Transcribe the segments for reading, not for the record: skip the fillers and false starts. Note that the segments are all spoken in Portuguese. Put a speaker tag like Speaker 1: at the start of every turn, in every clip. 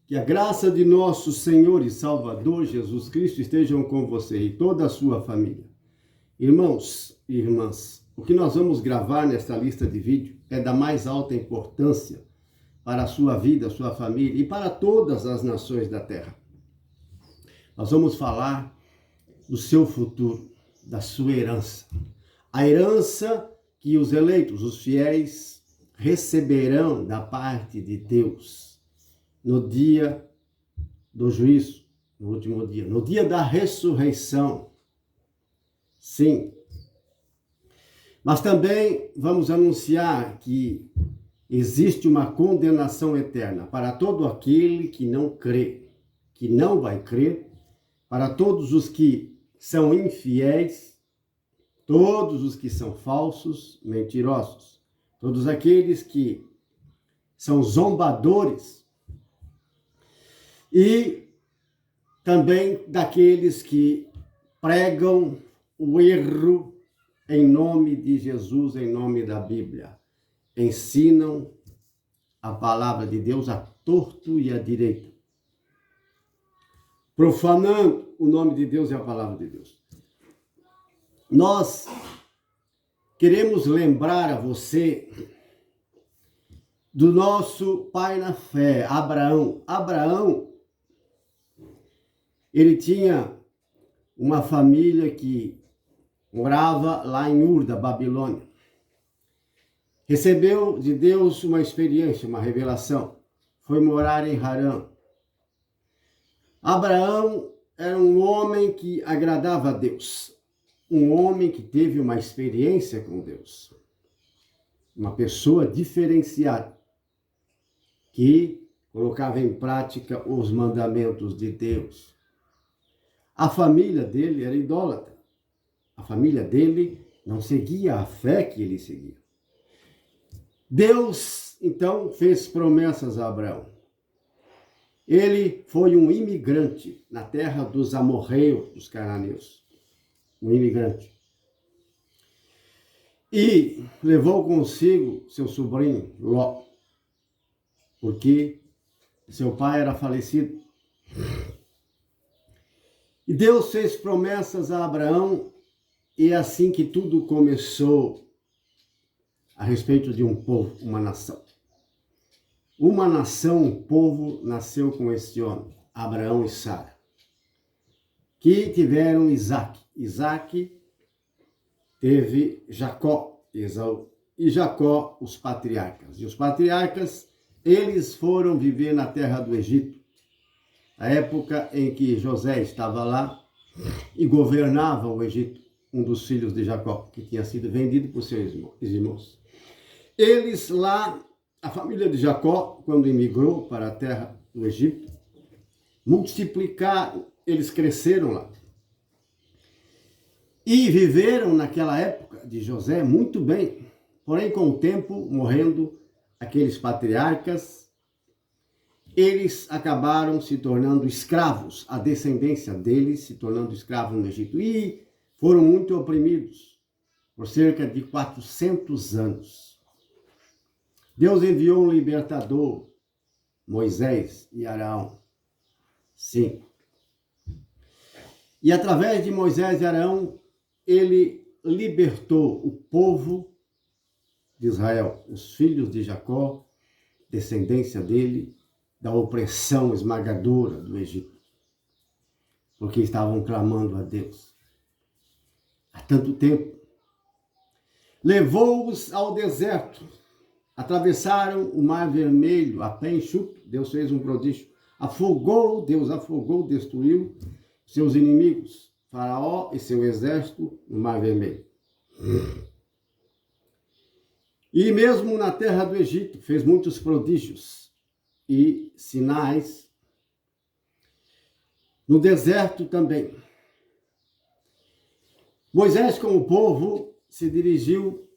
Speaker 1: Que a graça de nosso Senhor e Salvador Jesus Cristo estejam com você e toda a sua família. Irmãos e irmãs, o que nós vamos gravar nesta lista de vídeo é da mais alta importância para a sua vida, a sua família e para todas as nações da terra. Nós vamos falar do seu futuro, da sua herança. A herança que os eleitos, os fiéis, receberão da parte de Deus no dia do juízo, no último dia, no dia da ressurreição. Sim. Mas também vamos anunciar que existe uma condenação eterna para todo aquele que não crê, que não vai crer, para todos os que são infiéis, todos os que são falsos, mentirosos, todos aqueles que são zombadores, e também daqueles que pregam o erro em nome de Jesus, em nome da Bíblia. Ensinam a palavra de Deus a torto e à direita, profanando o nome de Deus e a palavra de Deus. Nós queremos lembrar a você do nosso pai na fé, Abraão. Abraão, ele tinha uma família que morava lá em Ur, da Babilônia. Recebeu de Deus uma experiência, uma revelação. Foi morar em Harã. Abraão era um homem que agradava a Deus. Um homem que teve uma experiência com Deus. Uma pessoa diferenciada, que colocava em prática os mandamentos de Deus. A família dele era idólatra. A família dele não seguia a fé que ele seguia. Deus, então, fez promessas a Abraão. Ele foi um imigrante na terra dos amorreus, dos cananeus. Um imigrante. E levou consigo seu sobrinho, Ló, porque seu pai era falecido. E Deus fez promessas a Abraão, e é assim que tudo começou a respeito de um povo, uma nação. Uma nação, um povo, nasceu com este homem, Abraão e Sara, que tiveram Isaque. Isaque teve Jacó, Esaú, e Jacó, os patriarcas. E os patriarcas, eles foram viver na terra do Egito, a época em que José estava lá e governava o Egito, um dos filhos de Jacó, que tinha sido vendido por seus irmãos. Eles lá, a família de Jacó, quando imigrou para a terra do Egito, multiplicaram, eles cresceram lá. E viveram naquela época de José muito bem, porém com o tempo, morrendo aqueles patriarcas, eles acabaram se tornando escravos, a descendência deles se tornando escravos no Egito. E foram muito oprimidos por cerca de 400 anos. Deus enviou um libertador, Moisés e Arão. Sim. E através de Moisés e Arão, ele libertou o povo de Israel, os filhos de Jacó, descendência dele, da opressão esmagadora do Egito, porque estavam clamando a Deus há tanto tempo. Levou-os ao deserto, atravessaram o Mar Vermelho a pé enxuto. Deus fez um prodígio, Deus afogou, destruiu seus inimigos, Faraó e seu exército no Mar Vermelho. E mesmo na terra do Egito fez muitos prodígios e sinais. No deserto também. Moisés, com o povo, se dirigiu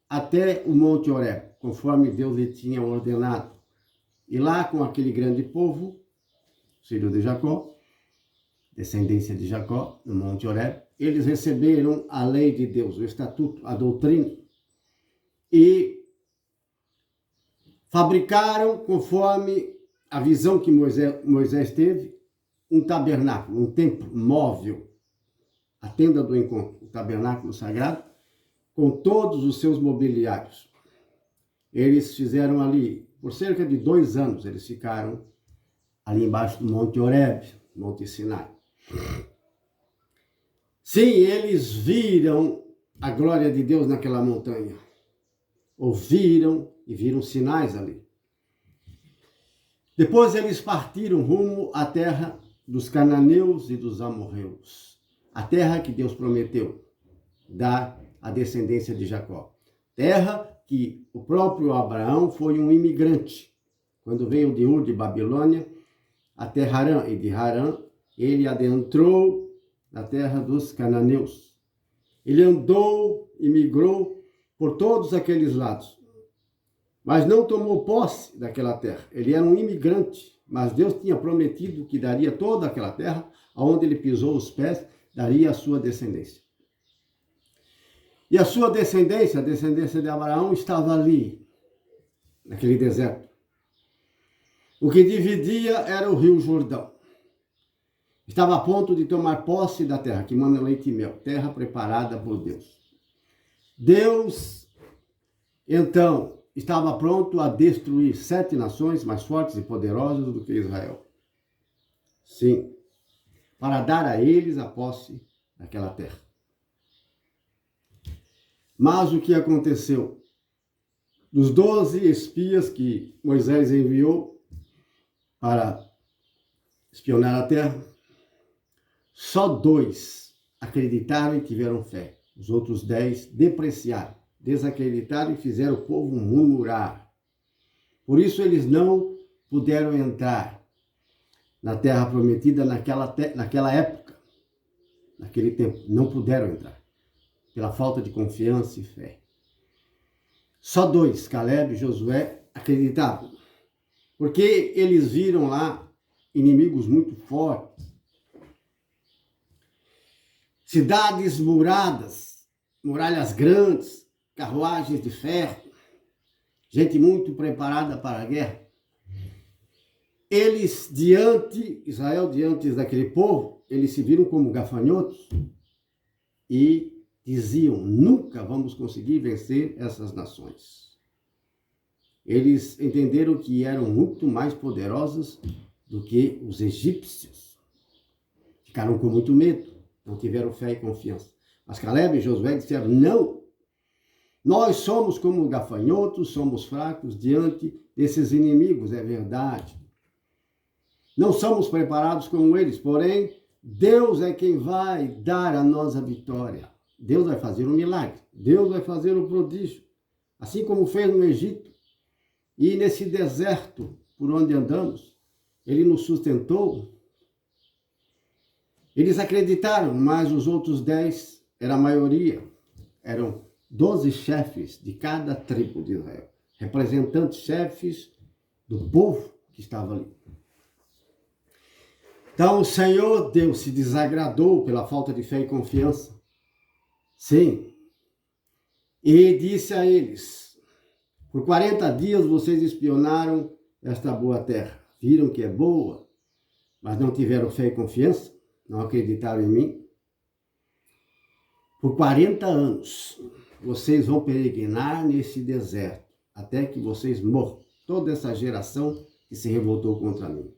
Speaker 1: até o Monte Horebe, conforme Deus lhe tinha ordenado. E lá, com aquele grande povo, filho de Jacó, descendência de Jacó, no Monte Horebe, eles receberam a lei de Deus, o estatuto, a doutrina, e fabricaram conforme a visão que Moisés teve, um tabernáculo, um templo móvel, a tenda do encontro, o tabernáculo sagrado, com todos os seus mobiliários. Eles fizeram ali, por cerca de 2 anos, eles ficaram ali embaixo do Monte Horebe, Monte Sinai. Sim, eles viram a glória de Deus naquela montanha. Ouviram e viram sinais ali. Depois eles partiram rumo à terra dos cananeus e dos amorreus. A terra que Deus prometeu dar à descendência de Jacó. Terra que o próprio Abraão foi um imigrante. Quando veio de Ur de Babilônia até Harã, e de Harã ele adentrou na terra dos cananeus. Ele andou e migrou por todos aqueles lados, mas não tomou posse daquela terra. Ele era um imigrante, mas Deus tinha prometido que daria toda aquela terra, aonde ele pisou os pés, daria a sua descendência. E a sua descendência, a descendência de Abraão, estava ali, naquele deserto. O que dividia era o rio Jordão. Estava a ponto de tomar posse da terra, que manda leite e mel, terra preparada por Deus. Deus, então, estava pronto a destruir 7 nações mais fortes e poderosas do que Israel. Sim, para dar a eles a posse daquela terra. Mas o que aconteceu? Dos 12 espias que Moisés enviou para espionar a terra, só 2 acreditaram e tiveram fé. Os outros 10 depreciaram, desacreditaram e fizeram o povo murmurar. Por isso eles não puderam entrar na terra prometida naquela época, naquele tempo. Não puderam entrar, pela falta de confiança e fé. Só 2, Caleb e Josué, acreditavam, porque eles viram lá inimigos muito fortes. Cidades muradas, muralhas grandes, carruagens de ferro, gente muito preparada para a guerra. Eles, Israel diante daquele povo, eles se viram como gafanhotos e diziam, nunca vamos conseguir vencer essas nações. Eles entenderam que eram muito mais poderosos do que os egípcios. Ficaram com muito medo. Não tiveram fé e confiança. Mas Caleb e Josué disseram, não, nós somos como gafanhotos, somos fracos diante desses inimigos, é verdade. Não somos preparados como eles, porém, Deus é quem vai dar a nós a vitória. Deus vai fazer um milagre, Deus vai fazer um prodígio, assim como fez no Egito. E nesse deserto por onde andamos, Ele nos sustentou. Eles acreditaram, mas os outros 10, era a maioria, eram 12 chefes de cada tribo de Israel, representantes, chefes do povo que estava ali. Então o Senhor Deus se desagradou pela falta de fé e confiança. Sim. E disse a eles, por 40 dias vocês espionaram esta boa terra. Viram que é boa, mas não tiveram fé e confiança. Não acreditaram em mim? Por 40 anos, vocês vão peregrinar nesse deserto, até que vocês morram. Toda essa geração que se revoltou contra mim.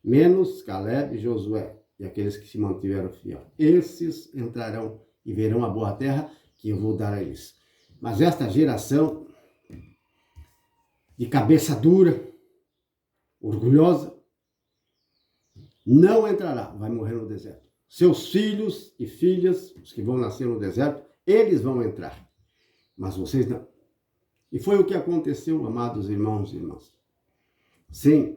Speaker 1: Menos Caleb e Josué, e aqueles que se mantiveram fiéis. Esses entrarão e verão a boa terra que eu vou dar a eles. Mas esta geração de cabeça dura, orgulhosa, não entrará, vai morrer no deserto. Seus filhos e filhas, os que vão nascer no deserto, eles vão entrar, mas vocês não. E foi o que aconteceu, amados irmãos e irmãs. Sim,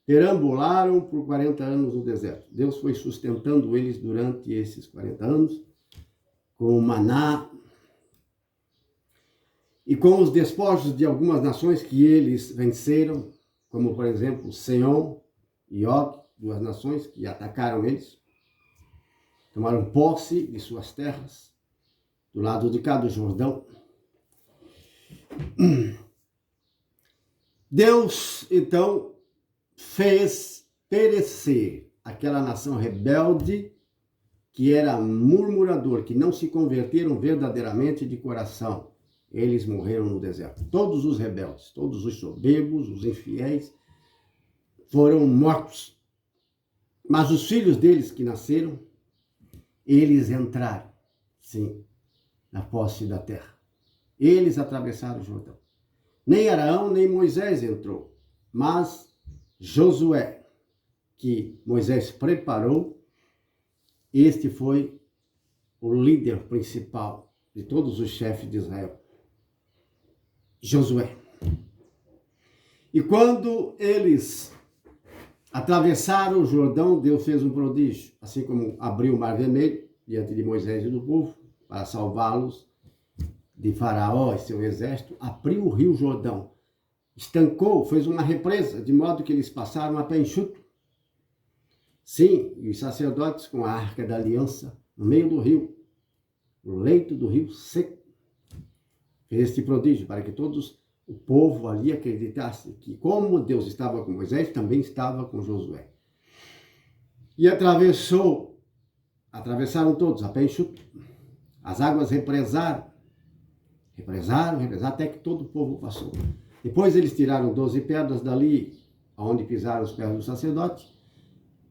Speaker 1: perambularam por 40 anos no deserto. Deus foi sustentando eles durante esses 40 anos, com o maná e com os despojos de algumas nações que eles venceram, como por exemplo Seom e Og, 2 nações que atacaram eles, tomaram posse de suas terras, do lado de cá do Jordão. Deus, então, fez perecer aquela nação rebelde que era murmurador, que não se converteram verdadeiramente de coração. Eles morreram no deserto. Todos os rebeldes, todos os soberbos, os infiéis, foram mortos. Mas os filhos deles que nasceram, eles entraram, sim, na posse da terra. Eles atravessaram o Jordão. Nem Arão, nem Moisés entrou, mas Josué, que Moisés preparou, este foi o líder principal de todos os chefes de Israel. Josué. E quando eles atravessaram o Jordão, Deus fez um prodígio, assim como abriu o Mar Vermelho diante de Moisés e do povo, para salvá-los de Faraó e seu exército, abriu o rio Jordão, estancou, fez uma represa, de modo que eles passaram a pé enxuto. Sim, e os sacerdotes com a arca da aliança no meio do rio, no leito do rio seco, fez este prodígio para que todos o povo ali acreditasse que, como Deus estava com Moisés, também estava com Josué. E atravessaram todos a pé enxuto. As águas represaram, até que todo o povo passou. Depois eles tiraram 12 pedras dali, onde pisaram os pés do sacerdote,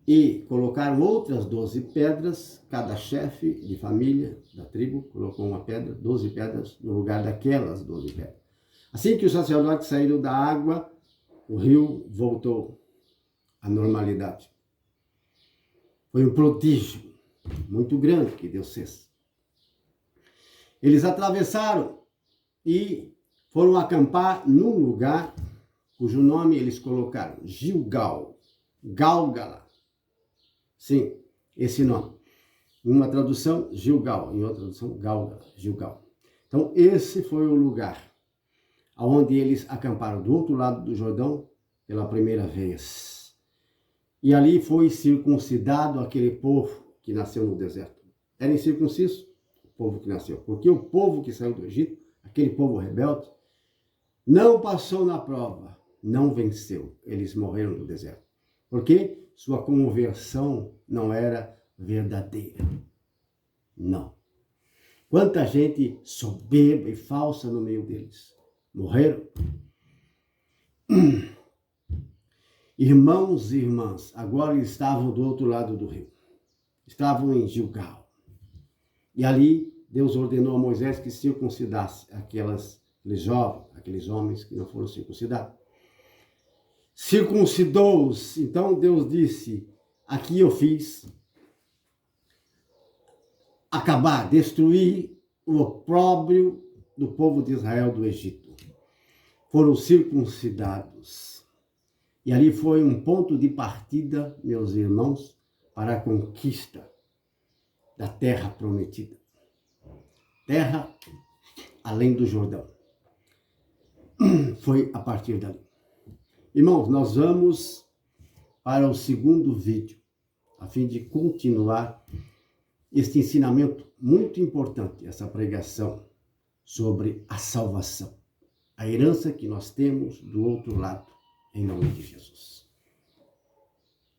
Speaker 1: e colocaram outras 12 pedras, cada chefe de família da tribo colocou uma pedra, 12 pedras, no lugar daquelas 12 pedras. Assim que os sacerdotes saíram da água, o rio voltou à normalidade. Foi um prodígio muito grande que Deus fez. Eles atravessaram e foram acampar num lugar cujo nome eles colocaram Gilgal, Gálgala. Sim, esse nome. Em uma tradução, Gilgal, em outra tradução, Gálgala, Gilgal. Então, esse foi o lugar onde eles acamparam do outro lado do Jordão pela primeira vez. E ali foi circuncidado aquele povo que nasceu no deserto. Era incircunciso o povo que nasceu, porque o povo que saiu do Egito, aquele povo rebelde, não passou na prova, não venceu. Eles morreram no deserto. Por quê? Sua conversão não era verdadeira. Não. Quanta gente soberba e falsa no meio deles. Morreram. Irmãos e irmãs, agora eles estavam do outro lado do rio. Estavam em Gilgal. E ali Deus ordenou a Moisés que circuncidasse aqueles jovens, aqueles homens que não foram circuncidados. Circuncidou-os. Então Deus disse, aqui eu fiz acabar, destruir o opróbrio do povo de Israel do Egito. Foram circuncidados. E ali foi um ponto de partida, meus irmãos, para a conquista da terra prometida. Terra além do Jordão. Foi a partir dali. Irmãos, nós vamos para o segundo vídeo, a fim de continuar este ensinamento muito importante, essa pregação sobre a salvação, a herança que nós temos do outro lado, em nome de Jesus.